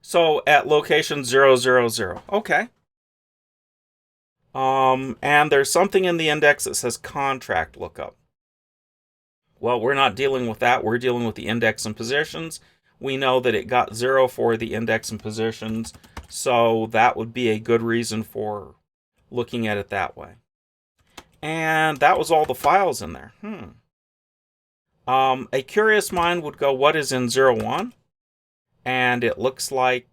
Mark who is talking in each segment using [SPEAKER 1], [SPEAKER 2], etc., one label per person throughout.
[SPEAKER 1] So at location 000. Okay. And there's something in the index that says contract lookup. Well, we're not dealing with that. We're dealing with the index and positions. We know that it got 0 for the index and positions, so that would be a good reason for looking at it that way. And that was all the files in there. A curious mind would go, what is in 01? And it looks like,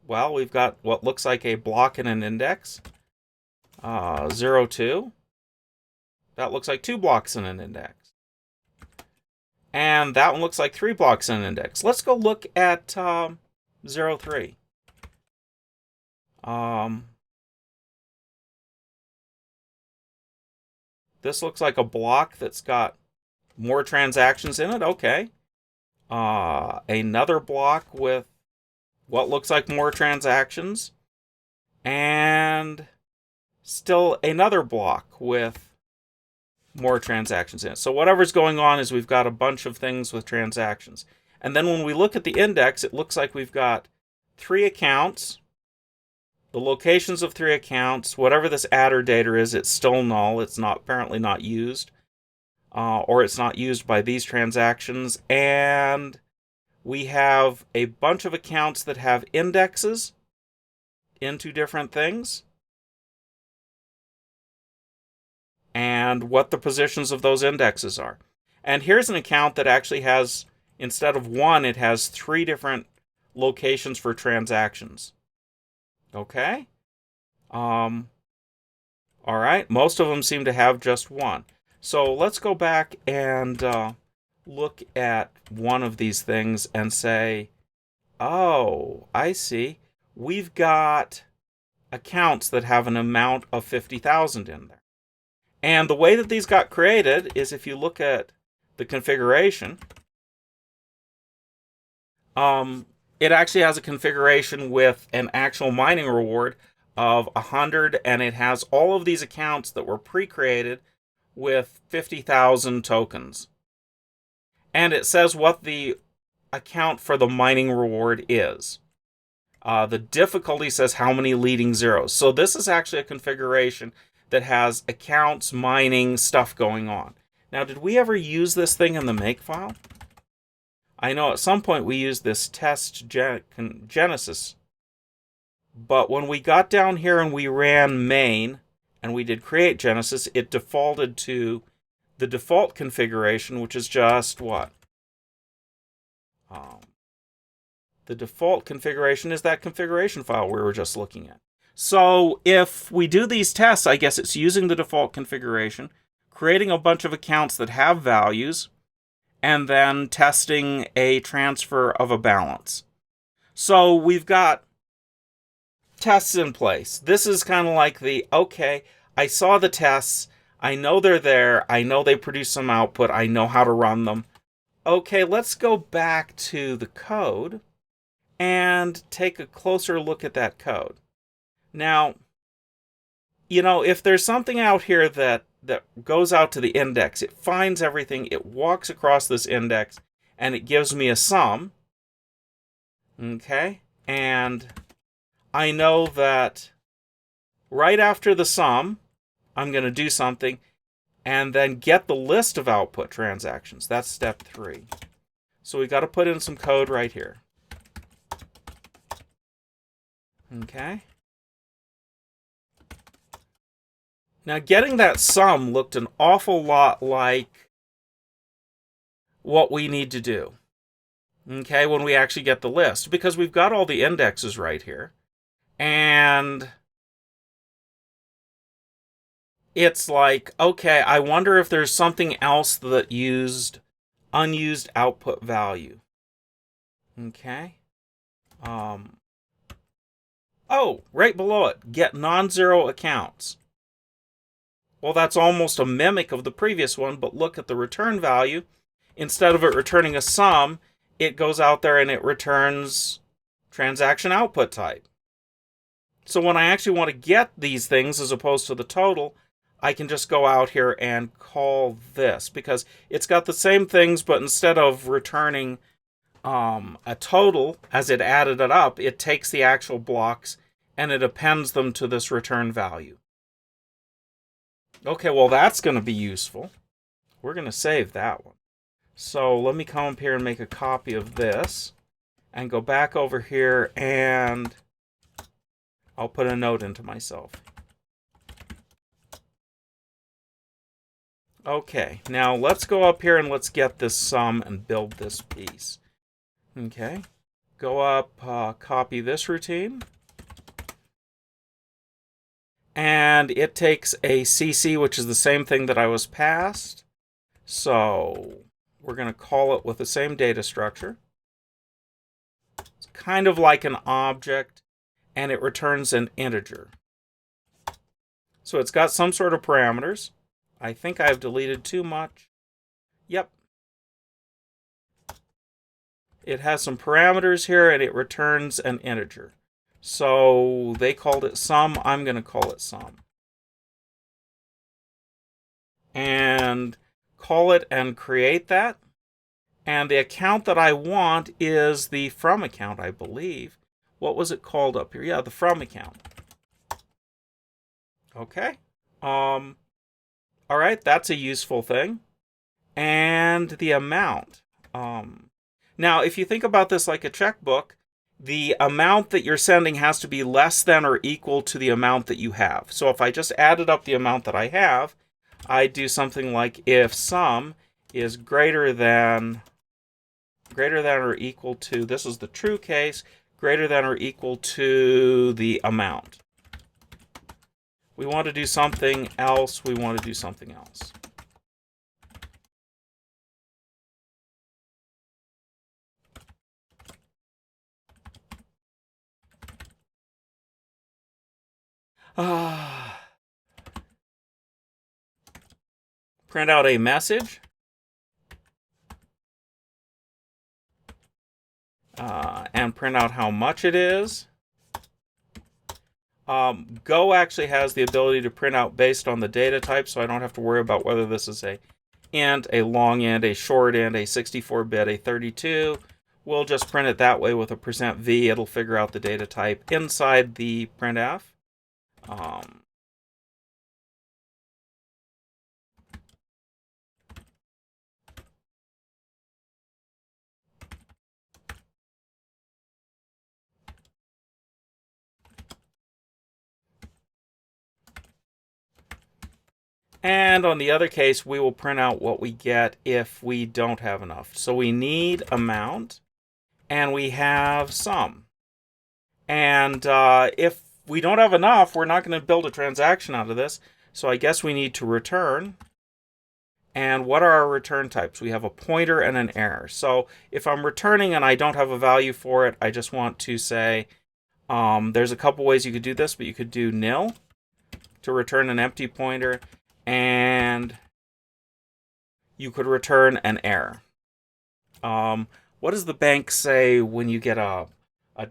[SPEAKER 1] well, we've got what looks like a block and an index. 02. That looks like 2 blocks and an index. And that one looks like 3 blocks and an index. Let's go look at 03. This looks like a block that's got more transactions in it. Okay. Another block with what looks like more transactions. And still another block with more transactions in it. So whatever's going on is we've got a bunch of things with transactions. And then when we look at the index, it looks like we've got 3 accounts, the locations of 3 accounts. Whatever this adder data is, it's still null. It's not apparently not used, or it's not used by these transactions. And we have a bunch of accounts that have indexes into different things, and what the positions of those indexes are. And here's an account that actually has, instead of 1, it has 3 different locations for transactions. Okay? All right, most of them seem to have just 1. So let's go back and look at one of these things and say, oh, I see. We've got accounts that have an amount of 50,000 in there. And the way that these got created is if you look at the configuration, it actually has a configuration with an actual mining reward of 100, and it has all of these accounts that were pre-created with 50,000 tokens. And it says what the account for the mining reward is. The difficulty says how many leading zeros. So this is actually a configuration that has accounts, mining, stuff going on. Now, did we ever use this thing in the makefile? I know at some point we used this test genesis, but when we got down here and we ran main and we did create genesis, it defaulted to the default configuration, which is just what? The default configuration is that configuration file we were just looking at. So if we do these tests, I guess it's using the default configuration, creating a bunch of accounts that have values, and then testing a transfer of a balance. So we've got tests in place. This is kind of like okay, I saw the tests, I know they're there, I know they produce some output, I know how to run them. Okay, let's go back to the code and take a closer look at that code. Now, if there's something out here that goes out to the index, it finds everything, it walks across this index, and it gives me a sum. Okay? And I know that right after the sum, I'm going to do something, and then get the list of output transactions. That's step 3. So we've got to put in some code right here. Okay? Now, getting that sum looked an awful lot like what we need to do, okay, when we actually get the list, because we've got all the indexes right here, and it's like, okay, I wonder if there's something else that used unused output value. Okay. Oh, right below it, get non-zero accounts. Well, that's almost a mimic of the previous one, but look at the return value. Instead of it returning a sum, it goes out there and it returns transaction output type. So when I actually want to get these things as opposed to the total, I can just go out here and call this, because it's got the same things, but instead of returning a total, as it added it up, it takes the actual blocks and it appends them to this return value. Okay, well, that's going to be useful. We're going to save that one. So let me come up here and make a copy of this and go back over here, and I'll put a note into myself. Okay, now let's go up here and let's get this sum and build this piece. Okay, go up, copy this routine. And it takes a CC, which is the same thing that I was passed. So we're going to call it with the same data structure. It's kind of like an object, and it returns an integer. So it's got some sort of parameters. I think I've deleted too much. Yep. It has some parameters here, and it returns an integer. So they called it sum. I'm going to call it sum. And call it and create that. And the account that I want is the from account, I believe. What was it called up here? Yeah, the from account. Okay. All right, that's a useful thing. And the amount. Now, if you think about this like a checkbook, the amount that you're sending has to be less than or equal to the amount that you have. So if I just added up the amount that I have, I'd do something like if sum is greater than or equal to, this is the true case, greater than or equal to the amount. We want to do something else. We want to do something else. Print out a message. And print out how much it is. Go actually has the ability to print out based on the data type, so I don't have to worry about whether this is a int, a long int, a short int, a 64-bit, a 32. We'll just print it that way with a %v. It'll figure out the data type inside the printf. And on the other case, we will print out what we get if we don't have enough. So we need amount, and we have sum. And if we don't have enough, we're not going to build a transaction out of this. So I guess we need to return. And what are our return types? We have a pointer and an error. So if I'm returning and I don't have a value for it, I just want to say, there's a couple ways you could do this, but you could do nil to return an empty pointer, and you could return an error. What does the bank say when you get a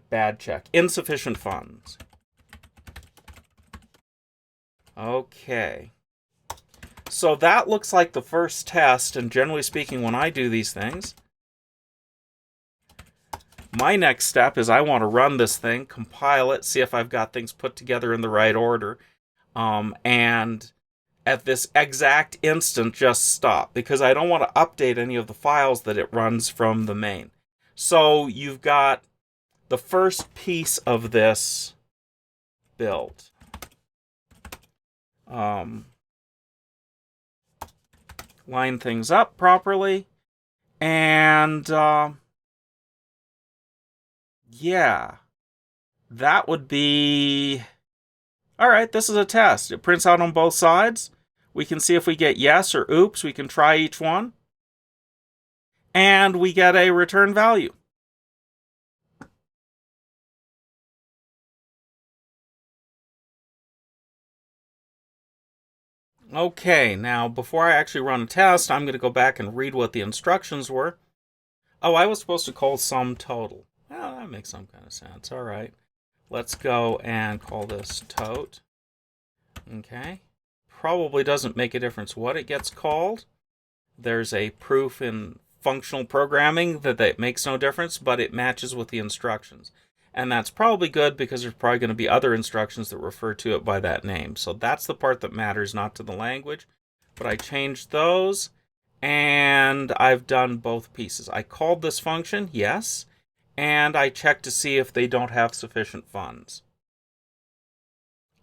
[SPEAKER 1] bad check? Insufficient funds. Okay. So that looks like the first test, and generally speaking, when I do these things, my next step is I want to run this thing, compile it, see if I've got things put together in the right order, and at this exact instant just stop, because I don't want to update any of the files that it runs from the main. So you've got the first piece of this built. Line things up properly, and yeah, that would be... All right, this is a test. It prints out on both sides. We can see if we get yes or oops. We can try each one. And we get a return value. Okay, now before I actually run a test, I'm going to go back and read what the instructions were. Oh, I was supposed to call sum total. Well, that makes some kind of sense. All right. Let's go and call this tot. Okay. Probably doesn't make a difference what it gets called. There's a proof in functional programming that it makes no difference, but it matches with the instructions. And that's probably good because there's probably going to be other instructions that refer to it by that name. So that's the part that matters, not to the language. But I changed those, and I've done both pieces. I called this function, yes, and I checked to see if they don't have sufficient funds.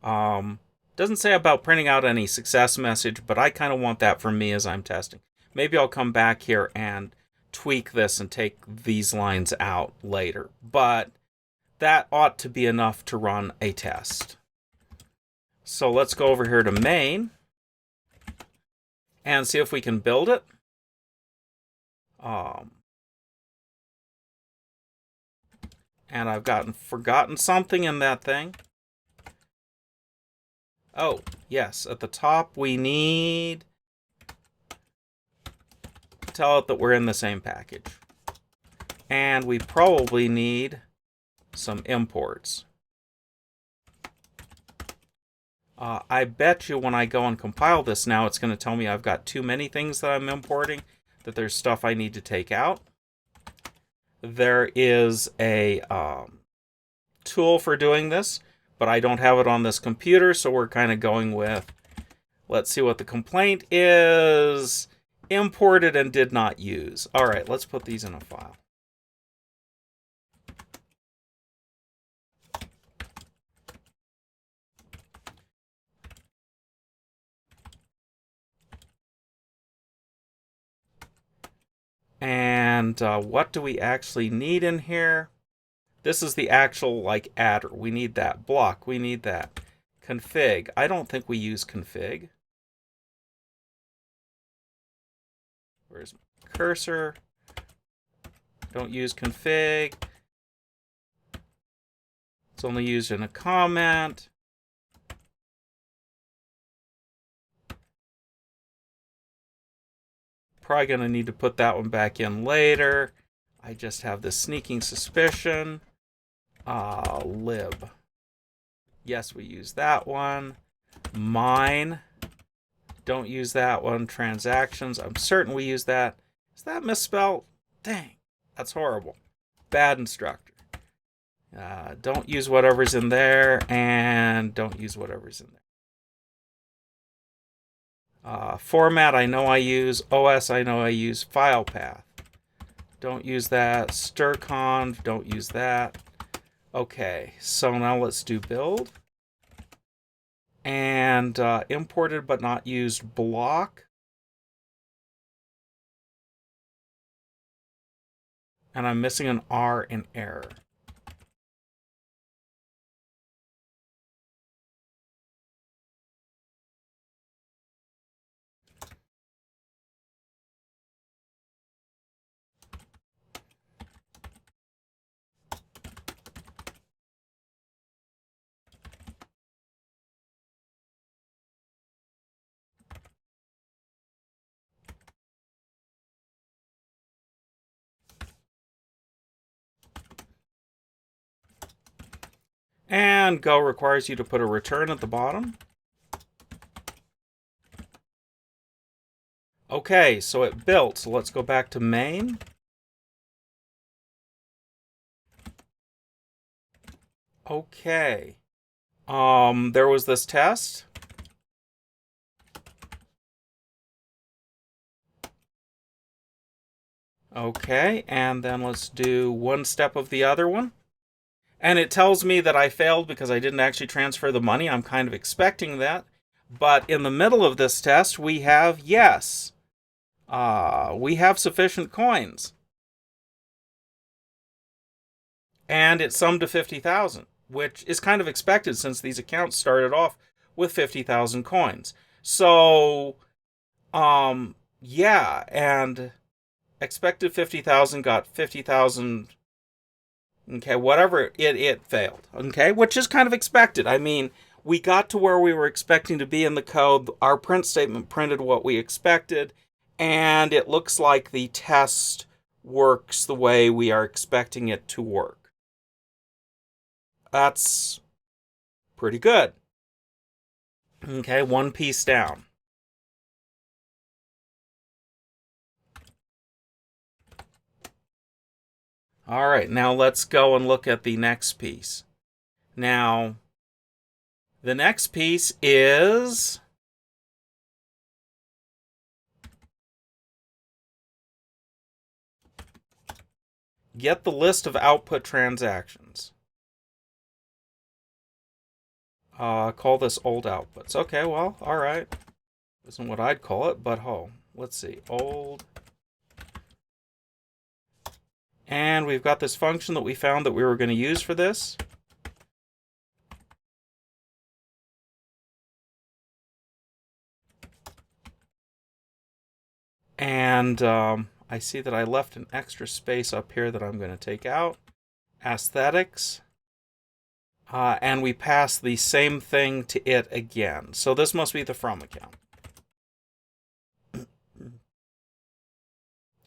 [SPEAKER 1] Doesn't say about printing out any success message, but I kind of want that for me as I'm testing. Maybe I'll come back here and tweak this and take these lines out later. But that ought to be enough to run a test. So let's go over here to main and see if we can build it. And I've forgotten something in that thing. Oh, yes, at the top we need to tell it that we're in the same package. And we probably need some imports. I bet you when I go and compile this now, it's going to tell me I've got too many things that I'm importing, that there's stuff I need to take out. There is a tool for doing this, but I don't have it on this computer, so we're kind of going with, let's see what the complaint is. Imported and did not use. All right, let's put these in a file. And what do we actually need in here? This is the actual like adder. We need that block. We need that config. I don't think we use config. Where's my cursor? Don't use config. It's only used in a comment. Probably going to need to put that one back in later. I just have this sneaking suspicion. Lib. Yes, we use that one. Mine. Don't use that one. Transactions. I'm certain we use that. Is that misspelled? Dang. That's horrible. Bad instructor. Don't use whatever's in there, and don't use whatever's in there. Format, I know I use. OS, I know I use. File path. Don't use that. strconv, don't use that. Okay, so now let's do build. And imported but not used block. And I'm missing an R in error. And Go requires you to put a return at the bottom. Okay, so it built. So let's go back to main. Okay. There was this test. Okay, and then let's do one step of the other one. And it tells me that I failed because I didn't actually transfer the money. I'm kind of expecting that. But in the middle of this test, we have yes. We have sufficient coins. And it summed to 50,000, which is kind of expected since these accounts started off with 50,000 coins. So, yeah, and expected 50,000 got 50,000. Okay, whatever, it failed. Okay, which is kind of expected. I mean, we got to where we were expecting to be in the code. Our print statement printed what we expected, and it looks like the test works the way we are expecting it to work. That's pretty good. Okay, one piece down. All right, now let's go and look at the next piece. Now, the next piece is get the list of output transactions. Call this old outputs. Okay, well, all right. Isn't what I'd call it, but let's see, old. And we've got this function that we found that we were going to use for this. And I see that I left an extra space up here that I'm going to take out. Aesthetics. And we pass the same thing to it again. So this must be the from account.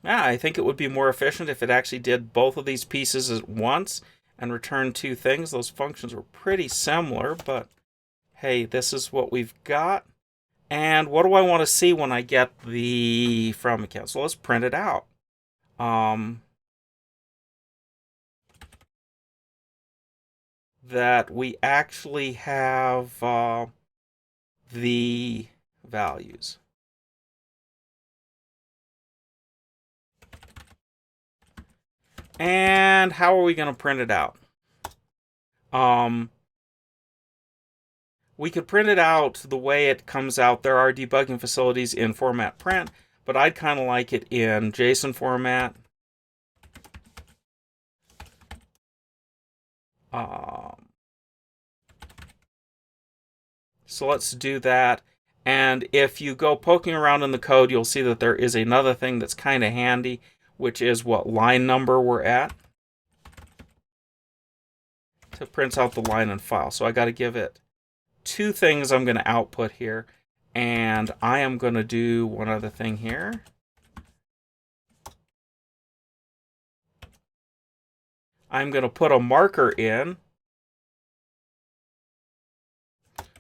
[SPEAKER 1] I think it would be more efficient if it actually did both of these pieces at once and returned two things. Those functions were pretty similar, but hey, this is what we've got. And what do I want to see when I get the from account? So let's print it out. That we actually have the values. And how are we going to print it out? We could print it out the way it comes out. There are debugging facilities in format print, but I'd kind of like it in JSON format. So let's do that. And if you go poking around in the code, you'll see that there is another thing that's kind of handy, which is what line number we're at. To print out the line and file. So I got to give it two things I'm going to output here. And I am going to do one other thing here. I'm going to put a marker in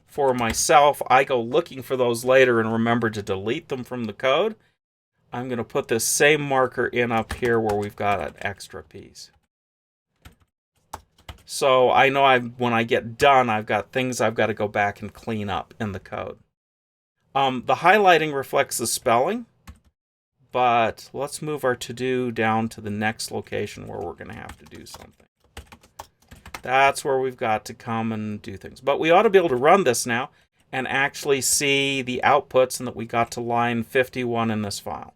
[SPEAKER 1] for myself. I go looking for those later and remember to delete them from the code. I'm going to put this same marker in up here where we've got an extra piece. So I know when I get done, I've got things I've got to go back and clean up in the code. The highlighting reflects the spelling, but let's move our to-do down to the next location where we're going to have to do something. That's where we've got to come and do things. But we ought to be able to run this now and actually see the outputs and that we got to line 51 in this file.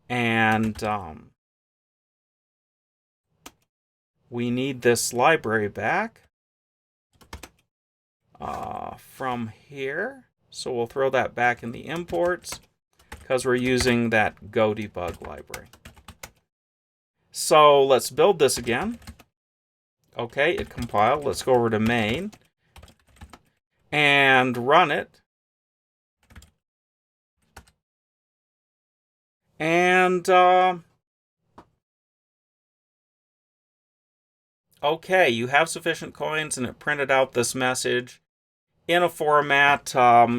[SPEAKER 1] And we need this library back from here. So we'll throw that back in the imports because we're using that Go debug library. So let's build this again. Okay, it compiled. Let's go over to main and run it. And okay, you have sufficient coins, and it printed out this message in a format.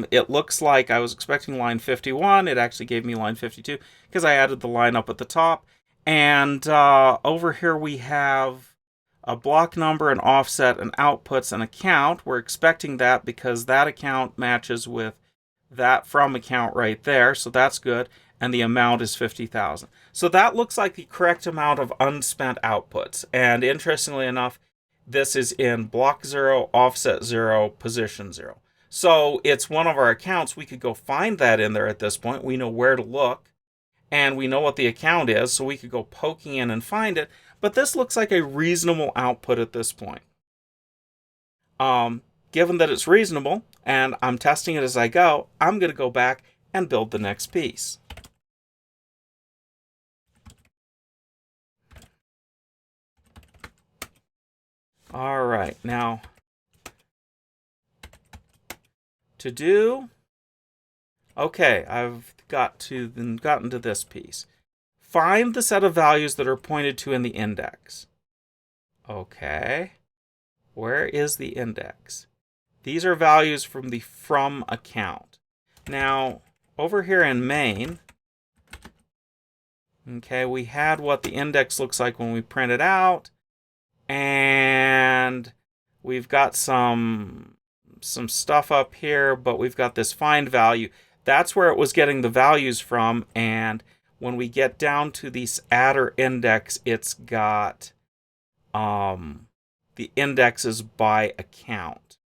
[SPEAKER 1] It looks like I was expecting line 51. It actually gave me line 52 because I added the line up at the top. And over here we have a block number, an offset, an outputs, an account. We're expecting that because that account matches with that from account right there. So that's good. And the amount is 50,000. So that looks like the correct amount of unspent outputs. And interestingly enough, this is in block 0, offset 0, position 0. So it's one of our accounts. We could go find that in there at this point. We know where to look. And we know what the account is. So we could go poking in and find it. But this looks like a reasonable output at this point. Given that it's reasonable, and I'm testing it as I go, I'm going to go back and build the next piece. All right, now to do. Okay, I've gotten to this piece. Find the set of values that are pointed to in the index. Okay, where is the index? These are values from the from account. Now, over here in main, Okay, we had what the index looks like when we print it out, and we've got some stuff up here, but we've got this find value. That's where it was getting the values from, and when we get down to this adder index, it's got the indexes by account.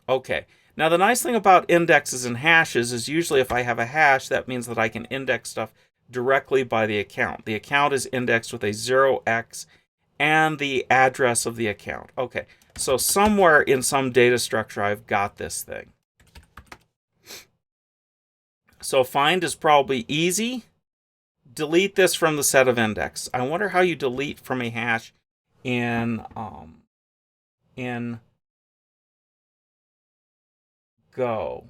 [SPEAKER 1] Okay, now the nice thing about indexes and hashes is usually if I have a hash, that means that I can index stuff directly by the account. The account is indexed with a 0x and the address of the account. Okay, so somewhere in some data structure I've got this thing. So find is probably easy. Delete this from the set of index. I wonder how you delete from a hash in Go.